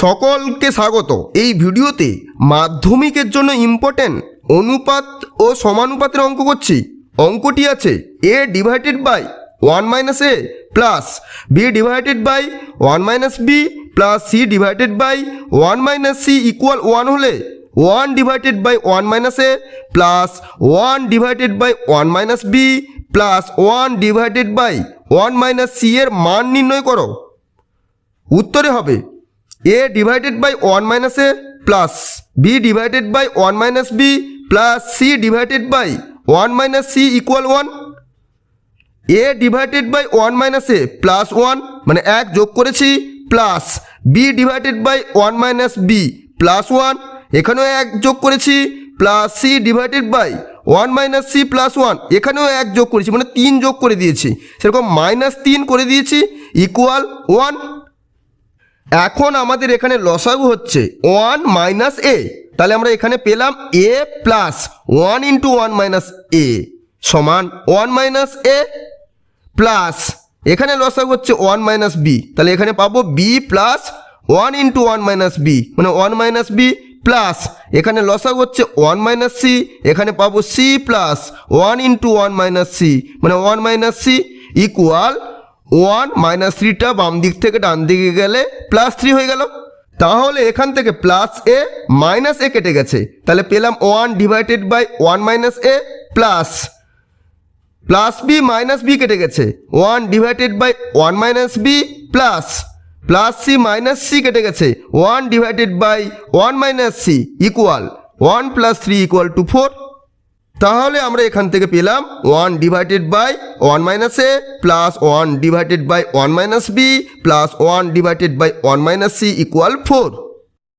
সকলকে স্বাগত। এই ভিডিওতে মাধ্যমিকের জন্য ইম্পর্টেন্ট অনুপাত ও সমানুপাতের অঙ্ক করছি। অঙ্কটি আছে a divided by 1 minus A plus B divided by 1 minus B plus C divided by 1 minus C equal 1 হলে 1 divided by 1 minus A plus 1 divided by 1 minus B plus 1 divided by 1 minus C এর মান নির্ণয় করো। উত্তরে হবে a divided by 1 minus A plus B divided by 1 minus B plus C divided by 1 minus C equal 1। a divided by 1 minus A plus 1 মানে 1 যোগ করেছি plus B divided by 1 minus B plus 1 এখানেও 1 যোগ করেছি plus C divided by 1 minus c plus 1 এখানেও 1 যোগ করেছি মানে 3 যোগ করে দিয়েছি, সেরকম মাইনাস 3 করে দিয়েছি ইকুয়াল 1। এখন আমাদের এখানে লসাগু হচ্ছে 1 মাইনাস এ, তাহলে আমরা এখানে পেলাম এ প্লাস 1 ইন্টু 1 মাইনাস এ সমান 1 মাইনাস এ প্লাস এখানে লসাগু হচ্ছে 1 মাইনাস বি, তাহলে এখানে পাবো b plus 1 into 1 minus b মানে 1 মাইনাস বি প্লাস এখানে লসাগু হচ্ছে 1 মাইনাস সি, এখানে পাবো c plus 1 into 1 minus c মানে 1 মাইনাস সি ইকুয়াল 1 মাইনাস 3টা বাম দিক থেকে ডান দিকে গেলে প্লাস 3 হয়ে গেল। তাহলে এখান থেকে প্লাস এ মাইনাস এ কেটে গেছে, তাহলে পেলাম 1 divided by 1 minus A plus plus b minus b কেটে গেছে 1 divided by 1 minus B plus plus c minus c কেটে গেছে 1 divided by 1 minus C equal 1 plus 3 equal to 4। তাহলে আমরা এখান থেকে পেলাম 1 divided by 1 minus A plus 1 divided by 1 minus B plus 1 divided by 1 minus C equal 4।